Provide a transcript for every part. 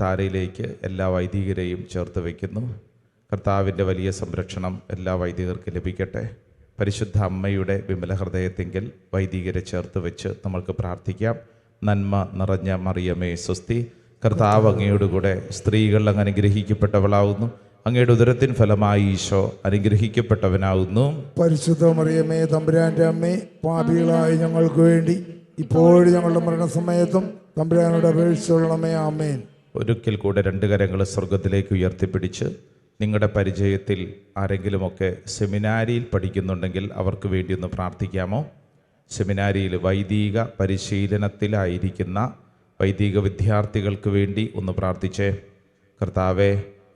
ധാരയിലേക്ക് എല്ലാ വൈദികരെയും ചേർത്ത് വയ്ക്കുന്നു. കർത്താവിൻ്റെ വലിയ സംരക്ഷണം എല്ലാ വൈദികർക്കും ലഭിക്കട്ടെ. പരിശുദ്ധ അമ്മയുടെ വിമല ഹൃദയത്തിങ്കിൽ വൈദികരെ ചേർത്ത് വെച്ച് നമ്മൾക്ക് പ്രാർത്ഥിക്കാം. നന്മ നിറഞ്ഞ മറിയമേ സ്വസ്തി, കർത്താവ് അങ്ങയോടുകൂടെ സ്ത്രീകൾ അങ്ങ് അനുഗ്രഹിക്കപ്പെട്ടവളാവുന്നു. അങ്ങയുടെ ഉദരത്തിൻ ഫലമായി ഈശോ അനുഗ്രഹിക്കപ്പെട്ടവനാവുന്നു. പരിശുദ്ധ മറിയമേ തമ്പുരാന്റെ അമ്മേ, പാപികളായ ഞങ്ങൾക്ക് വേണ്ടി ഇപ്പോഴും ഞങ്ങളുടെ മരണസമയത്തും തമ്പുരാനോട് അപേക്ഷിച്ചുകൊള്ളണമേ. ആമേൻ. ഒരിക്കൽ കൂടെ രണ്ട് കരങ്ങൾ സ്വർഗത്തിലേക്ക് ഉയർത്തിപ്പിടിച്ച് നിങ്ങളുടെ പരിചയത്തിൽ ആരെങ്കിലുമൊക്കെ സെമിനാരിയിൽ പഠിക്കുന്നുണ്ടെങ്കിൽ അവർക്ക് വേണ്ടി ഒന്ന് പ്രാർത്ഥിക്കാമോ? സെമിനാരിയിൽ വൈദിക പരിശീലനത്തിലായിരിക്കുന്ന വൈദിക വിദ്യാർത്ഥികൾക്ക് വേണ്ടി ഒന്ന് പ്രാർത്ഥിച്ചേ. കർത്താവെ,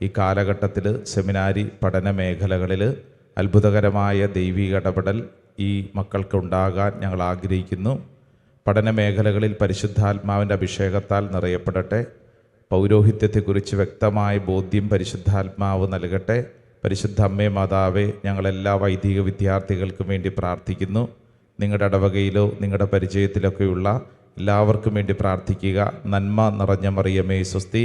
ഈ കാലഘട്ടത്തിൽ സെമിനാരി പഠന മേഖലകളിൽ അത്ഭുതകരമായ ദൈവിക ഇടപെടൽ ഈ മക്കൾക്കുണ്ടാകാൻ ഞങ്ങൾ ആഗ്രഹിക്കുന്നു. പഠന മേഖലകളിൽ പരിശുദ്ധാത്മാവിൻ്റെ അഭിഷേകത്താൽ നിറയപ്പെടട്ടെ. പൗരോഹിത്യത്തെക്കുറിച്ച് വ്യക്തമായ ബോധ്യം പരിശുദ്ധാത്മാവ് നൽകട്ടെ. പരിശുദ്ധ അമ്മേ മാതാവേ, ഞങ്ങളെല്ലാ വൈദിക വിദ്യാർത്ഥികൾക്കും വേണ്ടി പ്രാർത്ഥിക്കുന്നു. നിങ്ങളുടെ ഇടവകയിലോ നിങ്ങളുടെ പരിചയത്തിലൊക്കെയുള്ള എല്ലാവർക്കും വേണ്ടി പ്രാർത്ഥിക്കുക. നന്മ നിറഞ്ഞ മറിയമേ സ്വസ്തി,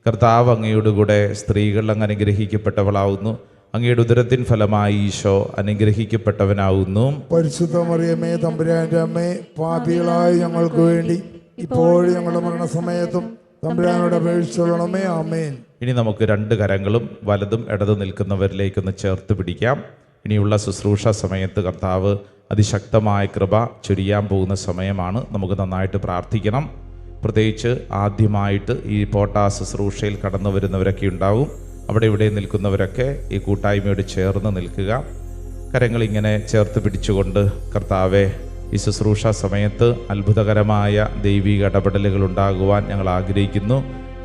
കർത്താവ് അങ്ങയോടുകൂടെ സ്ത്രീകൾ അങ്ങ് അനുഗ്രഹിക്കപ്പെട്ടവളാവുന്നു. അങ്ങയുടെ ഉദരത്തിൻ ഫലമായി ഈശോ അനുഗ്രഹിക്കപ്പെട്ടവനാവുന്നു. പരിശുദ്ധ മറിയമേ തമ്പുരാന്റെ അമ്മേ, പാപികളായ ഞങ്ങൾക്ക് വേണ്ടി ഇപ്പോഴും ഞങ്ങളുടെ മരണസമയത്തും തമ്പുരാനോട് അപേക്ഷിച്ചുകൊള്ളണമേ. ആമേൻ. ഇനി നമുക്ക് രണ്ട് കരങ്ങളും വലതും ഇടതും നിൽക്കുന്നവരിലേക്കൊന്ന് ചേർത്ത് പിടിക്കാം. ഇനിയുള്ള ശുശ്രൂഷ സമയത്ത് കർത്താവ് അതിശക്തമായ കൃപ ചൊരിയാൻ പോകുന്ന സമയമാണ്. നമുക്ക് നന്നായിട്ട് പ്രാർത്ഥിക്കണം. പ്രത്യേകിച്ച് ആദ്യമായിട്ട് ഈ പോട്ടാ ശുശ്രൂഷയിൽ കടന്നു വരുന്നവരൊക്കെ ഉണ്ടാവും. അവിടെ ഇവിടെ നിൽക്കുന്നവരൊക്കെ ഈ കൂട്ടായ്മയോട് ചേർന്ന് നിൽക്കുക. കരങ്ങളിങ്ങനെ ചേർത്ത് പിടിച്ചുകൊണ്ട് കർത്താവെ, ഈ ശുശ്രൂഷ സമയത്ത് അത്ഭുതകരമായ ദൈവിക ഇടപെടലുകൾ ഉണ്ടാകുവാൻ ഞങ്ങൾ ആഗ്രഹിക്കുന്നു.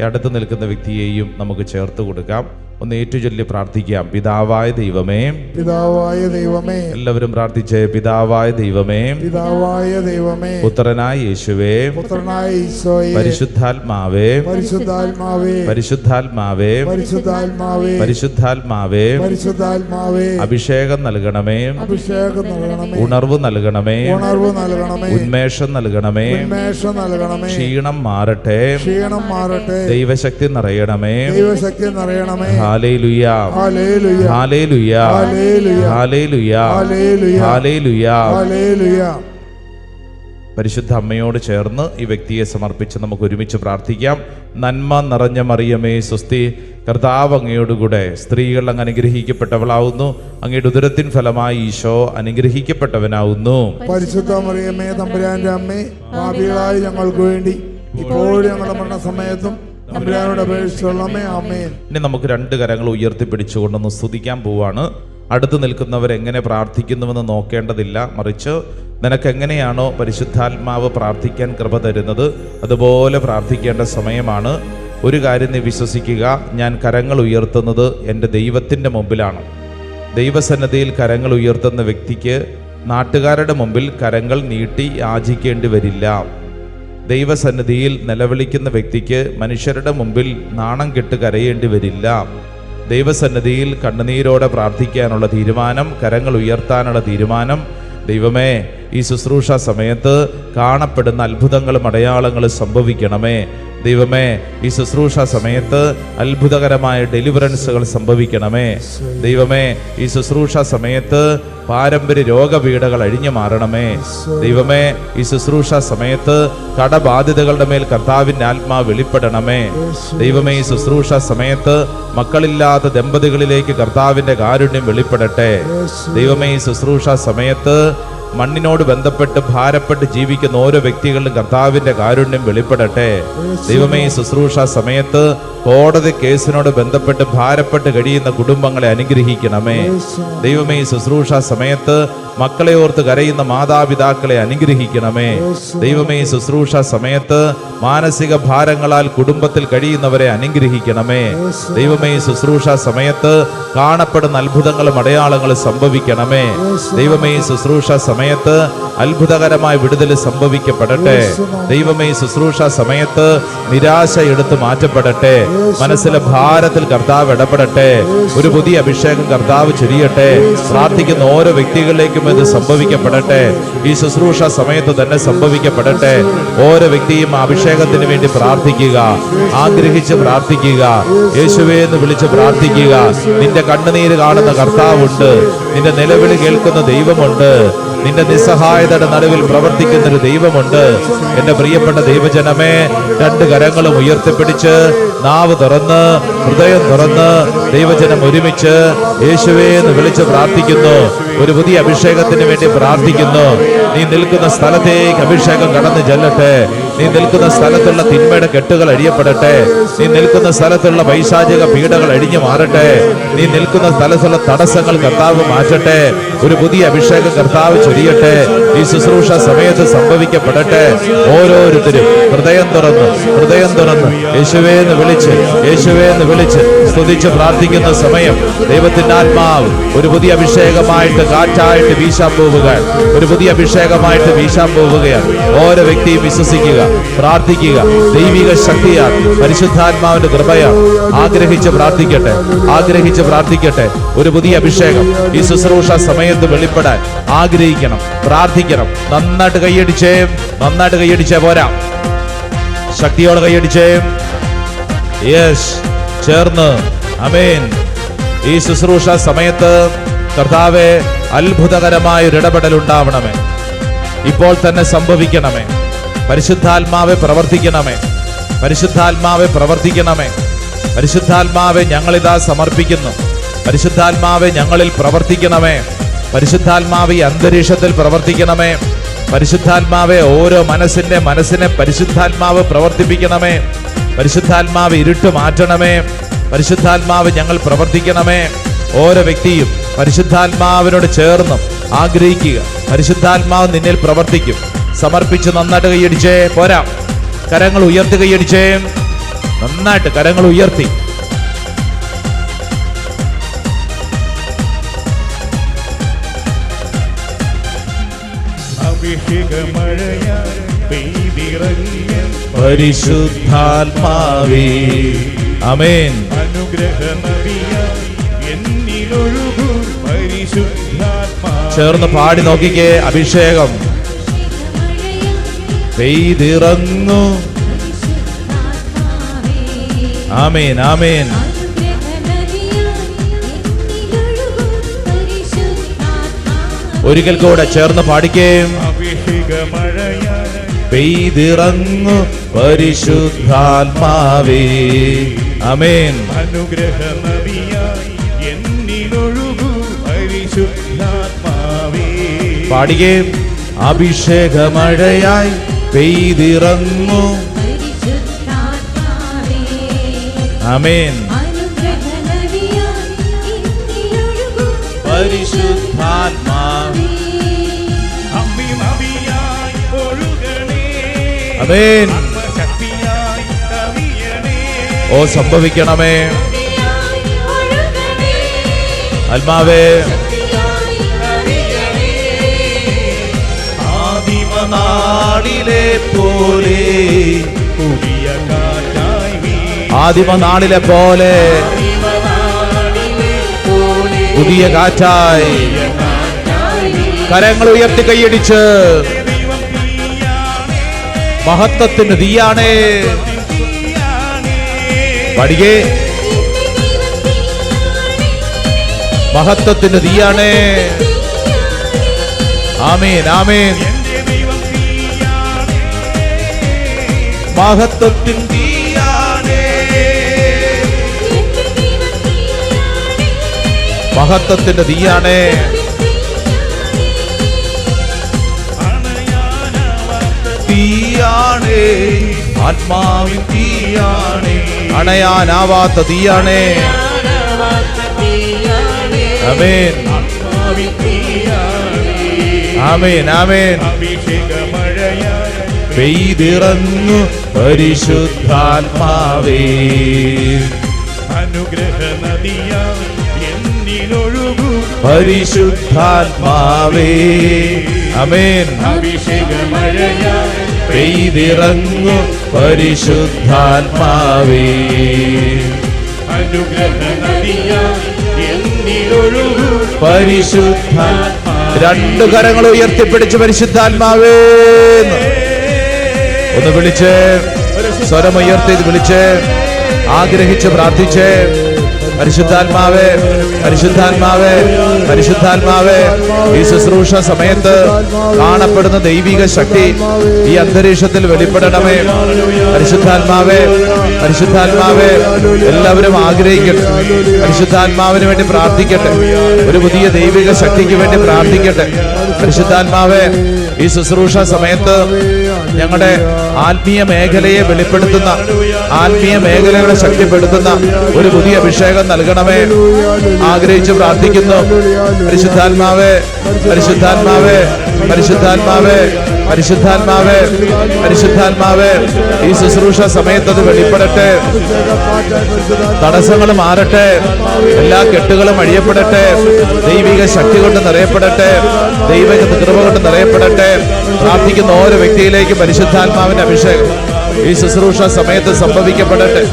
അടുത്ത് നിൽക്കുന്ന വ്യക്തിയെയും നമുക്ക് ചേർത്ത് കൊടുക്കാം. ഒന്ന് ഏറ്റുചൊല്ലി പ്രാർത്ഥിക്കാം. പിതാവായ ദൈവമേ, പിതാവായ ദൈവമേ. എല്ലാവരും പ്രാർത്ഥിച്ചേ. പിതാവായ ദൈവമേ, പിതാവായ ദൈവമേ. പുത്രനായ യേശുവേ, പുത്രനായ ഈശോയേ. പരിശുദ്ധാത്മാവേ, പരിശുദ്ധാത്മാവേ. പരിശുദ്ധാത്മാവേ, പരിശുദ്ധാത്മാവേ. പരിശുദ്ധാത്മാവേ. പരിശുദ്ധാത്മാവേ. അഭിഷേകം നൽകണമേ, അഭിഷേകം നൽകണമേ. ഉണർവ് നൽകണമേ, ഉണർവ് നൽകണമേ. ഉന്മേഷം നൽകണമേ. ഉന്മേഷം നൽകണമേ. ക്ഷീണം മാറട്ടെ, ക്ഷീണം മാറട്ടെ. ദൈവശക്തി നിറയണമേ. ദൈവശക്തി നിറയണമേ. Hallelujah, hallelujah, hallelujah, hallelujah, hallelujah, hallelujah, hallelujah. Hallelujah. പരിശുദ്ധ അമ്മയോട് ചേർന്ന് ഈ വ്യക്തിയെ സമർപ്പിച്ച് നമുക്ക് ഒരുമിച്ച് പ്രാർത്ഥിക്കാം. നന്മ നിറഞ്ഞ മറിയമേ സ്വസ്തി, കർത്താവ് അങ്ങയോടുകൂടെ സ്ത്രീകൾ അങ്ങ് അനുഗ്രഹിക്കപ്പെട്ടവളാവുന്നു. അങ്ങയുടെ ഉദരത്തിൻ ഫലമായി ഈശോ അനുഗ്രഹിക്കപ്പെട്ടവനാവുന്നു. പരിശുദ്ധ മറിയമേ തമ്പുരാന്റെ അമ്മേ, പാപികളായ ഞങ്ങൾക്ക് വേണ്ടി ഇപ്പോഴും ഞങ്ങളുടെ മരണസമയത്തും തമ്പുരാനോട് അപേക്ഷിച്ചുകൊള്ളണമേ. ആമേൻ. ഇനി നമുക്ക് രണ്ട് കരങ്ങൾ ഉയർത്തിപ്പിടിച്ചുകൊണ്ടൊന്ന് സ്തുതിക്കാൻ പോവാണ്. അടുത്ത് നിൽക്കുന്നവരെങ്ങനെ പ്രാർത്ഥിക്കുന്നുവെന്ന് നോക്കേണ്ടതില്ല, മറിച്ച് നിനക്കെങ്ങനെയാണോ പരിശുദ്ധാത്മാവ് പ്രാർത്ഥിക്കാൻ കൃപ തരുന്നത് അതുപോലെ പ്രാർത്ഥിക്കേണ്ട സമയമാണ്. ഒരു കാര്യം നീ വിശ്വസിക്കുക, ഞാൻ കരങ്ങൾ ഉയർത്തുന്നത് എൻ്റെ ദൈവത്തിൻ്റെ മുമ്പിലാണ്. ദൈവസന്നിധിയിൽ കരങ്ങൾ ഉയർത്തുന്ന വ്യക്തിക്ക് നാട്ടുകാരുടെ മുമ്പിൽ കരങ്ങൾ നീട്ടി യാചിക്കേണ്ടി വരില്ല. ദൈവസന്നിധിയിൽ നിലവിളിക്കുന്ന വ്യക്തിക്ക് മനുഷ്യരുടെ മുമ്പിൽ നാണം കെട്ട് കരയേണ്ടി വരില്ല. ദൈവസന്നിധിയിൽ കണ്ണുനീരോടെ പ്രാർത്ഥിക്കാനുള്ള തീരുമാനം, കരങ്ങൾ ഉയർത്താനുള്ള തീരുമാനം, ദൈവമേ ഈ ശുശ്രൂഷ സമയത്ത് കാണപ്പെടുന്ന അത്ഭുതങ്ങളും അടയാളങ്ങളും സംഭവിക്കണമേ. ദൈവമേ ഈ ശുശ്രൂഷ സമയത്ത് അത്ഭുതകരമായ ഡെലിവറൻസുകൾ സംഭവിക്കണമേ. ദൈവമേ ഈ ശുശ്രൂഷ സമയത്ത് പാരമ്പര്യ രോഗപീഠകൾ അഴിഞ്ഞു മാറണമേ. ദൈവമേ ഈ ശുശ്രൂഷ സമയത്ത് കടബാധിതകളുടെ മേൽ കർത്താവിൻ്റെ ആത്മാവ് വെളിപ്പെടണമേ. ദൈവമേ ഈ ശുശ്രൂഷ സമയത്ത് മക്കളില്ലാത്ത ദമ്പതികളിലേക്ക് കർത്താവിൻ്റെ കാരുണ്യം വെളിപ്പെടട്ടെ. ദൈവമേ ഈ ശുശ്രൂഷ സമയത്ത് മണ്ണിനോട് ബന്ധപ്പെട്ട് ഭാരപ്പെട്ട് ജീവിക്കുന്ന ഓരോ വ്യക്തികളിലും കർത്താവിൻ്റെ കാരുണ്യം വെളിപ്പെടട്ടെ. ദൈവമേ ഈ ശുശ്രൂഷ സമയത്ത് കോടതി കേസിനോട് ബന്ധപ്പെട്ട് ഭാരപ്പെട്ട് കഴിയുന്ന കുടുംബങ്ങളെ അനുഗ്രഹിക്കണമേ. ദൈവമേ ഈ ശുശ്രൂഷ സമയത്ത് മക്കളെ ഓർത്ത് കരയുന്ന മാതാപിതാക്കളെ അനുഗ്രഹിക്കണമേ. ദൈവമേ ഈ ശുശ്രൂഷ സമയത്ത് മാനസിക ഭാരങ്ങളാൽ കുടുംബത്തിൽ കഴിയുന്നവരെ അനുഗ്രഹിക്കണമേ. ദൈവമേ ഈ ശുശ്രൂഷ സമയത്ത് കാണപ്പെടുന്ന അത്ഭുതങ്ങളും അടയാളങ്ങളും സംഭവിക്കണമേ. ദൈവമേ ഈ ശുശ്രൂഷ സമയത്ത് അത്ഭുതകരമായ വിടുതൽ സംഭവിക്കപ്പെടട്ടെ. ദൈവമേ, ഈ ശുശ്രൂഷ സമയത്ത് നിരാശ എടുത്ത് മാറ്റപ്പെടട്ടെ. മനസ്സിലെ ഭാരത്തിൽ കർത്താവ് ഇടപെടട്ടെ. ഒരു പുതിയ അഭിഷേകം കർത്താവ് ചൊരിയട്ടെ. പ്രാർത്ഥിക്കുന്ന ഓരോ വ്യക്തികളിലേക്കും ഇത് സംഭവിക്കപ്പെടട്ടെ. ഈ ശുശ്രൂഷ സമയത്ത് തന്നെ സംഭവിക്കപ്പെടട്ടെ. ഓരോ വ്യക്തിയും അഭിഷേകത്തിന് വേണ്ടി പ്രാർത്ഥിക്കുക, ആഗ്രഹിച്ച് പ്രാർത്ഥിക്കുക, യേശുവേ എന്ന് വിളിച്ച് പ്രാർത്ഥിക്കുക. നിന്റെ കണ്ണുനീര് കാണുന്ന കർത്താവുണ്ട്, നിന്റെ നിലവിളി കേൾക്കുന്ന ദൈവമുണ്ട്, നിന്റെ നിസ്സഹായതയുടെ നടുവിൽ പ്രവർത്തിക്കുന്ന ഒരു ദൈവമുണ്ട്. എന്റെ പ്രിയപ്പെട്ട ദൈവജനമേ, രണ്ട് കരങ്ങളും ഉയർത്തിപ്പിടിച്ച് നാവ് തുറന്ന് ഹൃദയം തുറന്ന് ദൈവജനം ഒരുമിച്ച് യേശുവേ എന്ന് വിളിച്ച് പ്രാർത്ഥിക്കുന്നു. ഒരു പുതിയ അഭിഷേകത്തിന് വേണ്ടി പ്രാർത്ഥിക്കുന്നു. നീ നിൽക്കുന്ന സ്ഥലത്തേക്ക് അഭിഷേകം കടന്നു ചെല്ലട്ടെ. നീ നിൽക്കുന്ന സ്ഥലത്തുള്ള തിന്മയുടെ കെട്ടുകൾ അഴിയപ്പെടട്ടെ. നീ നിൽക്കുന്ന സ്ഥലത്തുള്ള പൈശാചിക പീഡകൾ അഴിഞ്ഞു മാറട്ടെ. നീ നിൽക്കുന്ന സ്ഥലത്തുള്ള തടസ്സങ്ങൾ കർത്താവ് മാറ്റട്ടെ. ഒരു പുതിയ അഭിഷേകം കർത്താവ് ചൊരിയട്ടെ. ഈ ശുശ്രൂഷ സമയത്ത് സംഭവിക്കപ്പെടട്ടെ. ഓരോരുത്തരും ഹൃദയം തുറന്ന് യേശുവേ എന്ന് വിളിച്ച് യേശുവേ എന്ന് വിളിച്ച് സ്തുതിച്ച് പ്രാർത്ഥിക്കുന്ന സമയം ദൈവത്തിന്റെ ആത്മാവ് ഒരു പുതിയ അഭിഷേകമായിട്ട് കാറ്റായിട്ട് വീശാൻ പോവുകയാണ്. ഒരു പുതിയ അഭിഷേകമായിട്ട് വീശാൻ പോവുകയാണ്. ഓരോ വ്യക്തിയും വിശ്വസിക്കുക, പ്രാർത്ഥിക്കുക. ദൈവിക ശക്തിയാണ്, പരിശുദ്ധാത്മാവിന്റെ കൃപയാണ്. ആഗ്രഹിച്ച് പ്രാർത്ഥിക്കട്ടെ. ഒരു പുതിയ അഭിഷേകം ഈ ശുശ്രൂഷ സമയത്ത് വെളിപ്പെടാൻ ആഗ്രഹിക്കണം, പ്രാർത്ഥിക്കണം. നന്നായിട്ട് കൈയടിച്ചേ പോരാ, ശക്തിയോടെ കൈയടിച്ചേ. യെസ്, ചേർന്ന് ആമേൻ. ഈ ശുശ്രൂഷ സമയത്ത് കർത്താവേ, അത്ഭുതകരമായ ഒരു ഇടപെടൽ ഉണ്ടാവണമേ. ഇപ്പോൾ തന്നെ സംഭവിക്കണമേ. പരിശുദ്ധാത്മാവെ പ്രവർത്തിക്കണമേ. പരിശുദ്ധാത്മാവെ ഞങ്ങളിതാ സമർപ്പിക്കുന്നു. പരിശുദ്ധാത്മാവെ ഞങ്ങളിൽ പ്രവർത്തിക്കണമേ. പരിശുദ്ധാത്മാവെ ഈ അന്തരീക്ഷത്തിൽ പ്രവർത്തിക്കണമേ. പരിശുദ്ധാത്മാവെ ഓരോ മനസ്സിനെ പരിശുദ്ധാത്മാവ് പ്രവർത്തിപ്പിക്കണമേ. പരിശുദ്ധാത്മാവ് ഇരുട്ട് മാറ്റണമേ. പരിശുദ്ധാത്മാവ് ഞങ്ങൾ പ്രവർത്തിക്കണമേ. ഓരോ വ്യക്തിയും പരിശുദ്ധാത്മാവിനോട് ചേർന്ന് ആഗ്രഹിക്കുക. പരിശുദ്ധാത്മാവ് നിന്നിൽ പ്രവർത്തിക്കും. സമർപ്പിച്ച് നന്നായിട്ട് കൈയടിച്ചേ പോരാ, കരങ്ങൾ ഉയർത്തി കൈയടിച്ചേ. നന്നായിട്ട് കരങ്ങൾ ഉയർത്തി. പരിശുദ്ധാത്മാവേ ആമേൻ. ചേർന്ന് പാടി നോക്കിക്കേ. അഭിഷേകം പെയ്തിറങ്ങു. ആമേൻ ആമേൻ. ഒരിക്കൽ കൂടെ ചേർന്ന് പാടിക്കേ. പെയ്തിറങ്ങു പരിശുദ്ധാത്മാവേ ആമേൻ. പാടിക്കേ. അഭിഷേകമഴയായി പെയ്തിറങ്ങു. ആമേൻ. പരിശുദ്ധാത്മാവേ ആമേൻ. ഓ സംഭവിക്കണമേ ആത്മാവേ. ആദിമനാളിലെ പോലെ പുതിയ കാറ്റായി കരങ്ങൾ ഉയർത്തി കൈയടിച്ച് മഹത്വത്തിന് തീയാണേ. പഠിക്കേ. മഹത്വത്തിന് തീയാണേ. ആമേൻ ആമേൻ. മഹത്വത്തിന് തീയാണേ. മഹത്വത്തിന്റെ തീയാണേ. തീയാണേ. ആത്മാവിൻ തീയാണേ. അണയാനാവാത്ത തീയാണേ. ആമേൻ ആമേൻ ആമേൻ. പെയ്തിറങ്ങു പരിശുദ്ധാത്മാവേ. അനുഗ്രഹ നദിയായി എന്നിലൊഴുകൂ പരിശുദ്ധാത്മാവേ. ആമേൻ. അഭിഷേകമഴയായി പെയ്തിറങ്ങു പരിശുദ്ധാത്മാവേ. അനുഗ്രഹ നദിയായി എന്നിലൊഴുകൂ പരിശുദ്ധാത്മാ. രണ്ടു കരങ്ങൾ ഉയർത്തിപ്പിടിച്ച് പരിശുദ്ധാത്മാവേ ഒന്ന് വിളിച്ച്, സ്വരമുയർത്തി വിളിച്ച്, ആഗ്രഹിച്ച് പ്രാർത്ഥിച്ച്, പരിശുദ്ധാത്മാവേ, പരിശുദ്ധാത്മാവേ, പരിശുദ്ധാത്മാവേ. ഈ ശുശ്രൂഷ സമയത്ത് കാണപ്പെടുന്ന ദൈവിക ശക്തി ഈ അന്തരീക്ഷത്തിൽ വെളിപ്പെടണമേ. പരിശുദ്ധാത്മാവേ, പരിശുദ്ധാത്മാവേ. എല്ലാവരും ആഗ്രഹിക്കട്ടെ, പരിശുദ്ധാത്മാവിന് വേണ്ടി പ്രാർത്ഥിക്കട്ടെ, ഒരു പുതിയ ദൈവിക ശക്തിക്ക് വേണ്ടി പ്രാർത്ഥിക്കട്ടെ. പരിശുദ്ധാത്മാവേ, ഈ ശുശ്രൂഷ സമയത്ത് ഞങ്ങളുടെ ആത്മീയ മേഖലയെ വെളിപ്പെടുത്തുന്ന, ആത്മീയ മേഖലകളെ ശക്തിപ്പെടുത്തുന്ന ഒരു പുതിയ അഭിഷേകം നൽകണമേ. ആഗ്രഹിച്ച് പ്രാർത്ഥിക്കുന്നു. പരിശുദ്ധാത്മാവേ, പരിശുദ്ധാത്മാവേ, പരിശുദ്ധാത്മാവേ, പരിശുദ്ധാത്മാവേ, പരിശുദ്ധാത്മാവേ. ഈ ശുശ്രൂഷ സമയത്ത് അത് വെളിപ്പെടട്ടെ. തടസ്സങ്ങൾ മാറട്ടെ, എല്ലാ കെട്ടുകളും അഴിയപ്പെടട്ടെ, ദൈവിക ശക്തി കൊണ്ട് നിറയപ്പെടട്ടെ, ദൈവിക കൃപ കൊണ്ട് നിറയപ്പെടട്ടെ. പ്രാർത്ഥിക്കുന്ന ഓരോ വ്യക്തിയിലേക്ക് പരിശുദ്ധാത്മാവിന്റെ അഭിഷേകം ഈ ശുശ്രൂഷ സമയത്ത് സംഭവിക്കപ്പെടട്ടെ.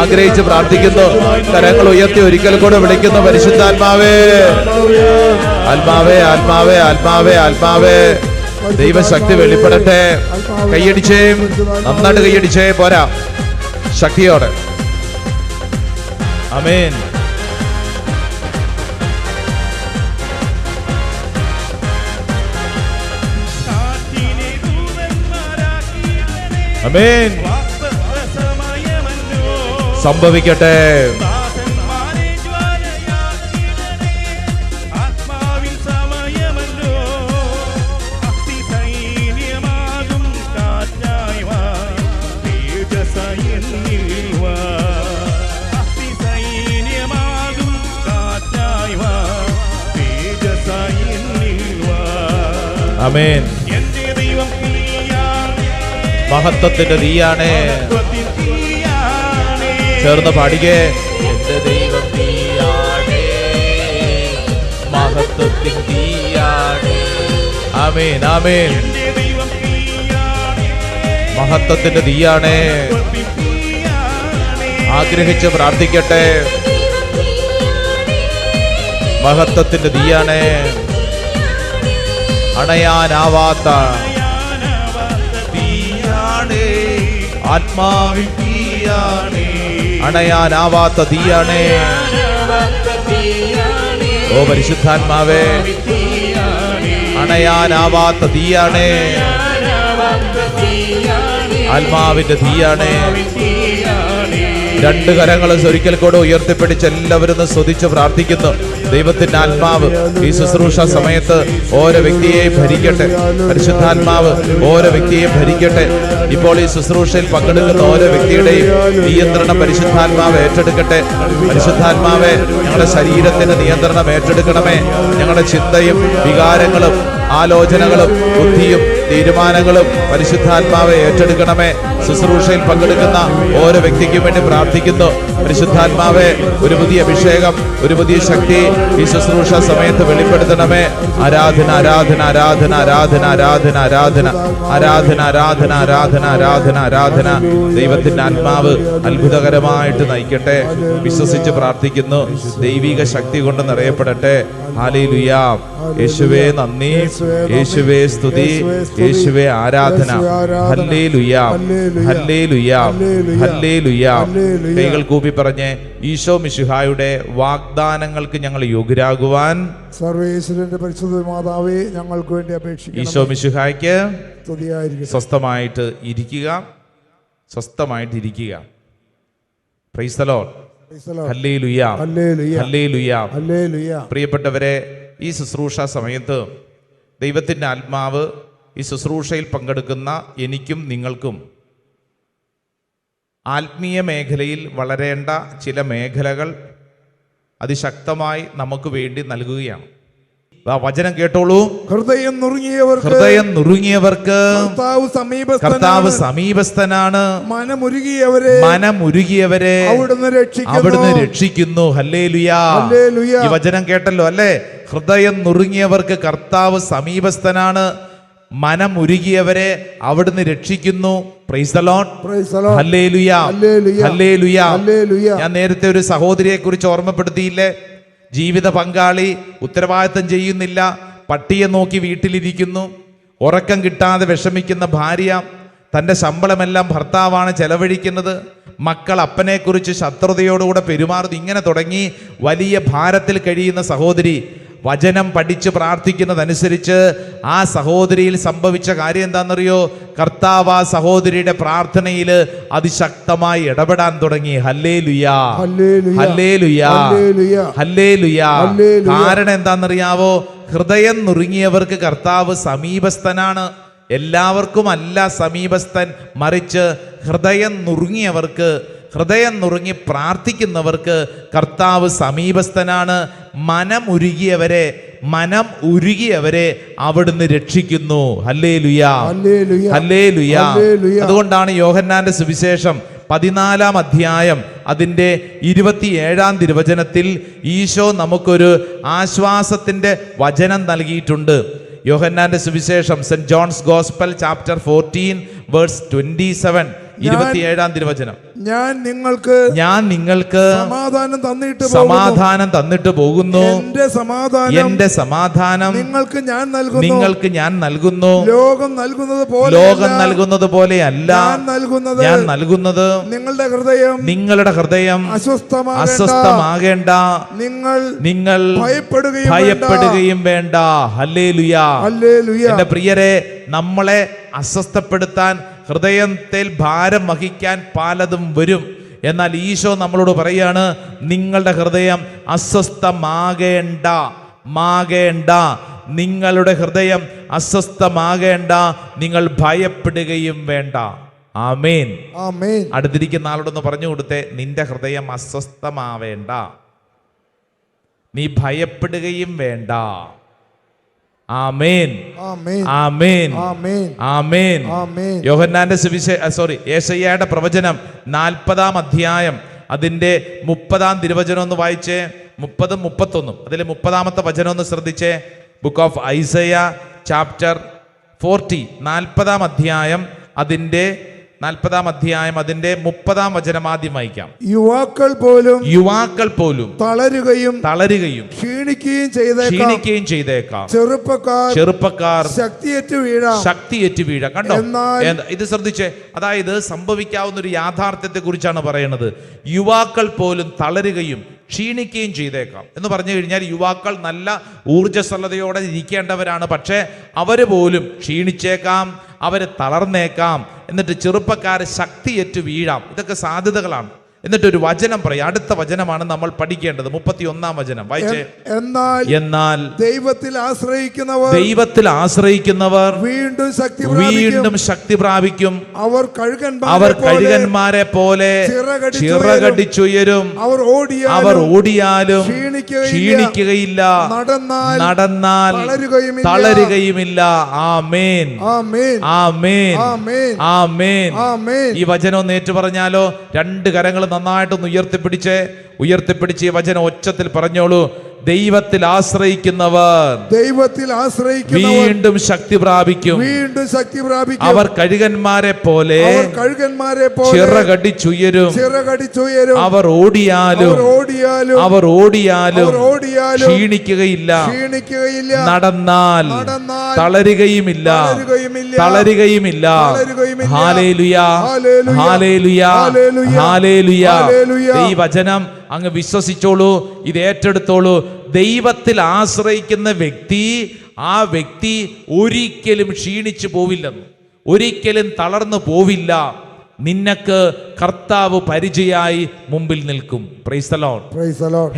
ആഗ്രഹിച്ച് പ്രാർത്ഥിക്കുന്നു. കരങ്ങൾ ഉയർത്തി ഒരിക്കൽ കൂടെ വിളിക്കുന്നു. പരിശുദ്ധാത്മാവേ, ആത്മാവേ, ആത്മാവേ, ആത്മാവേ, ആത്മാവേ. ദൈവശക്തി വെളിപ്പെടട്ടെ. കൈയടിച്ചേ, നന്നായിട്ട് കൈയടിച്ചേ. പോരാ, ശക്തിയോടെ. ആമേൻ. ആമേൻ. സംഭവിക്കട്ടെ. ആമേൻ. മഹത്വത്തിന്റെ തീയാണ്. ചേർന്ന് പാടിക്കേ. എന്റെ ദൈവം തീയാണ്, മഹത്വത്തിൻ തീയാണ്. ആമേൻ, ആമേൻ. മഹത്വത്തിന്റെ തീയാണ്. ആഗ്രഹിച്ച് പ്രാർത്ഥിക്കട്ടെ. മഹത്വത്തിന്റെ തീയാണ്. അണയാനാവാത്ത തീയാണ്, ആത്മാവിൻ തീയാണ്. അണയാനാവാത്ത തീയാണ്. ഓ പരിശുദ്ധാത്മാവേ, അണയാനാവാത്ത തീയാണ്. ആത്മാവിന്റെ തീയാണ്. രണ്ട് കരങ്ങൾ ഒരിക്കൽ കൂടെ ഉയർത്തിപ്പിടിച്ച് എല്ലാവരും സ്തുതിച്ച് പ്രാർത്ഥിക്കുന്നു. ദൈവത്തിന്റെ ആത്മാവ് ഈ ശുശ്രൂഷ സമയത്ത് ഓരോ വ്യക്തിയെയും ഭരിക്കട്ടെ. പരിശുദ്ധാത്മാവ് ഓരോ വ്യക്തിയെയും ഭരിക്കട്ടെ. ഇപ്പോൾ ഈ ശുശ്രൂഷയിൽ പങ്കെടുക്കുന്ന ഓരോ വ്യക്തിയുടെയും നിയന്ത്രണം പരിശുദ്ധാത്മാവ് ഏറ്റെടുക്കട്ടെ. പരിശുദ്ധാത്മാവെ, ഞങ്ങളുടെ ശരീരത്തിന്റെ നിയന്ത്രണം ഏറ്റെടുക്കണമേ. ഞങ്ങളുടെ ചിന്തയും വികാരങ്ങളും ആലോചനകളും ബുദ്ധിയും തീരുമാനങ്ങളും പരിശുദ്ധാത്മാവെ ഏറ്റെടുക്കണമേ. ശുശ്രൂഷയിൽ പങ്കെടുക്കുന്ന ഓരോ വ്യക്തിക്കും വേണ്ടി പ്രാർത്ഥിക്കുന്നു. പരിശുദ്ധാത്മാവെ, ഒരു പുതിയ അഭിഷേകം, ഒരു പുതിയ ശക്തി ഈ ശുശ്രൂഷ സമയത്ത് വെളിപ്പെടുത്തണമേ. ആരാധന, ആരാധന, ആരാധന, ആരാധന, ആരാധന, ആരാധന, ആരാധന, ആരാധന, ആരാധന, ആരാധന, ആരാധന. ദൈവത്തിന്റെ ആത്മാവ് അത്ഭുതകരമായിട്ട് നയിക്കട്ടെ. വിശ്വസിച്ച് പ്രാർത്ഥിക്കുന്നു. ദൈവിക ശക്തി കൊണ്ട് നിറയപ്പെടട്ടെ. ഹല്ലേലൂയ. യേശുവേ നന്ദി, യേശുവേ സ്തുതി, യേശുവേ ആരാധന. Hallelujah, hallelujah, hallelujah. കൈകൾ കൂപ്പി പറഞ്ഞ്, ഈശോ മിശിഹായുടെ വാഗ്ദാനങ്ങൾക്ക് ഞങ്ങൾ യോഗ്യരാകുവാൻ സർവേശ്വരന്റെ പരിശുദ്ധ മാതാവേ ഞങ്ങൾക്ക് വേണ്ടി അപേക്ഷിക്കുന്നു. ഈശോ മിശിഹായ്ക്ക് സ്തുതിയായിരിക്കട്ടെ. സ്വസ്ഥമായിട്ട് ഇരിക്കുക, സ്വസ്ഥമായിട്ട് ഇരിക്കുക. Price the Lord. Hallelujah, hallelujah, hallelujah. പ്രിയപ്പെട്ടവരെ, ഈ ശുശ്രൂഷ സമയത്ത് ദൈവത്തിൻ്റെ ആത്മാവ് ഈ ശുശ്രൂഷയിൽ പങ്കെടുക്കുന്ന എനിക്കും നിങ്ങൾക്കും ആത്മീയ മേഖലയിൽ വളരേണ്ട ചില മേഖലകൾ അതിശക്തമായി നമുക്ക് വേണ്ടി നൽകുകയാണ്. ആ വചനം കേട്ടോളൂ. ഹൃദയം നുറുങ്ങിയവർക്ക് കർത്താവ് സമീപസ്ഥനാണ്. മനമുരുകിയവരെ അവിടുന്ന് രക്ഷിക്കുന്നു. ഹല്ലേലൂയാ. ഈ വചനം കേട്ടല്ലോ അല്ലേ? ഹൃദയം നുറുങ്ങിയവർക്ക് കർത്താവ് സമീപസ്ഥനാണ്, മനമുരുകിയവരെ അവിടുന്ന് രക്ഷിക്കുന്നു. Praise the Lord. Hallelujah. Hallelujah. ഞാൻ നേരത്തെ ഒരു സഹോദരിയെ കുറിച്ച് ഓർമ്മപ്പെടുത്തിയില്ലേ? ജീവിത പങ്കാളി ഉത്തരവാദിത്തം ചെയ്യുന്നില്ല, പട്ടിയെ നോക്കി വീട്ടിലിരിക്കുന്നു, ഉറക്കം കിട്ടാതെ വിഷമിക്കുന്ന ഭാര്യ, തൻ്റെ ശമ്പളമെല്ലാം ഭർത്താവാണ് ചെലവഴിക്കുന്നത്, മക്കൾ അപ്പനെക്കുറിച്ച് ശത്രുതയോടുകൂടെ പെരുമാറുന്നു. ഇങ്ങനെ തുടങ്ങി വലിയ ഭാരത്തിൽ കഴിയുന്ന സഹോദരി വചനം പഠിച്ച് പ്രാർത്ഥിക്കുന്നതനുസരിച്ച് ആ സഹോദരിയിൽ സംഭവിച്ച കാര്യം എന്താണെന്നറിയോ? കർത്താവ് ആ സഹോദരിയുടെ പ്രാർത്ഥനയിൽ അതിശക്തമായി ഇടപെടാൻ തുടങ്ങി. ഹല്ലേലൂയാ. ഹല്ലേലൂയാ. ഹല്ലേലൂയാ. കാരണം എന്താണെന്നറിയാവോ? ഹൃദയം നുറുങ്ങിയവർക്ക് കർത്താവ് സമീപസ്ഥനാണ്. എല്ലാവർക്കും അല്ല സമീപസ്ഥൻ, മറിച്ച് ഹൃദയം നുറുങ്ങി പ്രാർത്ഥിക്കുന്നവർക്ക് കർത്താവ് സമീപസ്ഥനാണ്. മനം ഉരുകിയവരെ അവിടുന്ന് രക്ഷിക്കുന്നു. ഹല്ലേലൂയാ. ഹല്ലേലൂയാ. അതുകൊണ്ടാണ് യോഹന്നാന്റെ സുവിശേഷം 14-ാം അധ്യായം അതിൻ്റെ 27-ാം തിരുവചനത്തിൽ ഈശോ നമുക്കൊരു ആശ്വാസത്തിന്റെ വചനം നൽകിയിട്ടുണ്ട്. യോഹന്നാന്റെ സുവിശേഷം saint John's gospel chapter 14 verse 27, 27-ാം തിരുവചനം. ഞാൻ നിങ്ങൾക്ക് സമാധാനം തന്നിട്ട് പോകുന്നു. എന്റെ സമാധാനം നിങ്ങൾക്ക് ഞാൻ നൽകുന്നു. ലോകം നൽകുന്നത് പോലെയല്ല ഞാൻ നൽകുന്നത്. നിങ്ങളുടെ ഹൃദയം അസ്വസ്ഥമാകേണ്ട, നിങ്ങൾ ഭയപ്പെടുകയും വേണ്ട. ഹല്ലേലൂയാ. എന്റെ പ്രിയരെ, നമ്മളെ അസ്വസ്ഥപ്പെടുത്താൻ, ഹൃദയത്തിൽ ഭാരം വഹിക്കാൻ പലതും വരും. എന്നാൽ ഈശോ നമ്മളോട് പറയാണ്, നിങ്ങളുടെ ഹൃദയം അസ്വസ്ഥമാകേണ്ട. നിങ്ങളുടെ ഹൃദയം അസ്വസ്ഥമാകേണ്ട, നിങ്ങൾ ഭയപ്പെടുകയും വേണ്ട. ആമേൻ. അടുത്തിരിക്കുന്ന ആളോടൊന്ന് പറഞ്ഞു കൊടുത്തേ, നിന്റെ ഹൃദയം അസ്വസ്ഥമാവേണ്ട, നീ ഭയപ്പെടുകയും വേണ്ട. ആമേൻ. ആമേൻ. ആമേൻ. യോഹന്നാന്റെ യേശയ്യായുടെ പ്രവചനം 40-ാം അധ്യായം അതിന്റെ 30-ാം തിരുവചനം ഒന്ന് വായിച്ചേ. 30-ഉം 31-ഉം അതിലെ 30-ാമത്തെ വചനം ഒന്ന് ശ്രദ്ധിച്ചേ. ബുക്ക് ഓഫ് ഐസയ ചാപ്റ്റർ 40, 40-ാം അധ്യായം അതിന്റെ 30-ാം വചനം ആദ്യം വായിക്കാം. യുവാക്കൾ പോലും തളരുകയും ക്ഷീണിക്കുകയും ചെയ്തേക്കാം. ചെറുപ്പക്കാർ ശക്തിയേറ്റ് വീഴാം. കണ്ടോ? ഇത് ശ്രദ്ധിച്ചേ. അതായത് സംഭവിക്കാവുന്ന ഒരു യാഥാർത്ഥ്യത്തെ കുറിച്ചാണ് പറയുന്നത്. യുവാക്കൾ പോലും തളരുകയും ക്ഷീണിക്കുകയും ചെയ്തേക്കാം എന്ന് പറഞ്ഞു കഴിഞ്ഞാൽ, യുവാക്കൾ നല്ല ഊർജ്ജസ്വലതയോടെ ഇരിക്കേണ്ടവരാണ്. പക്ഷേ അവർ പോലും ക്ഷീണിച്ചേക്കാം, അവർ തളർന്നേക്കാം. എന്നിട്ട് ചെറുപ്പക്കാർ ശക്തിയേറ്റ് വീഴാം. ഇതൊക്കെ സാധ്യതകളാണ്. എന്നിട്ട് ഒരു വചനം പറയാം. അടുത്ത വചനമാണ് നമ്മൾ പഠിക്കേണ്ടത്. 31-ാം വചനം വായിച്ചേ. എന്നാൽ ദൈവത്തിൽ ആശ്രയിക്കുന്നവർ വീണ്ടും ശക്തി പ്രാപിക്കും. അവർ കഴുകന്മാരെ പോലെ ചിറകടിച്ചുയരും. അവർ ഓടിയാലും ക്ഷീണിക്കുകയില്ല, നടന്നാൽ തളരുകയുമില്ല. ആമേൻ. ആമേൻ. ആമേൻ. ഈ വചനം ഒന്ന് ഏറ്റു പറഞ്ഞാലോ? രണ്ട് കരങ്ങൾ നന്നായിട്ടൊന്ന് ഉയർത്തിപ്പിടിച്ച് ഈ വചനം ഒച്ചത്തിൽ പറഞ്ഞോളൂ. ദൈവത്തിൽ ആശ്രയിക്കുന്നവർ വീണ്ടും ശക്തി പ്രാപിക്കും. അവർ കഴുകന്മാരെ പോലെ ചിറകടിച്ചുയരും. അവർ ഓടിയാലും ക്ഷീണിക്കുകയില്ല, നടന്നാൽ തളരുകയുമില്ല. ഹല്ലേലൂയാ. ഹല്ലേലൂയാ. ഹല്ലേലൂയാ. ഈ വചനം അങ്ങ് വിശ്വസിച്ചോളൂ, ഇത് ഏറ്റെടുത്തോളൂ. ദൈവത്തിൽ ആശ്രയിക്കുന്ന ആ വ്യക്തി ഒരിക്കലും ക്ഷീണിച്ചു പോവില്ലെന്ന്, ഒരിക്കലും തളർന്നു പോവില്ല. നിനക്ക് കർത്താവ് പരിചയായി മുമ്പിൽ നിൽക്കും. Price the Lord.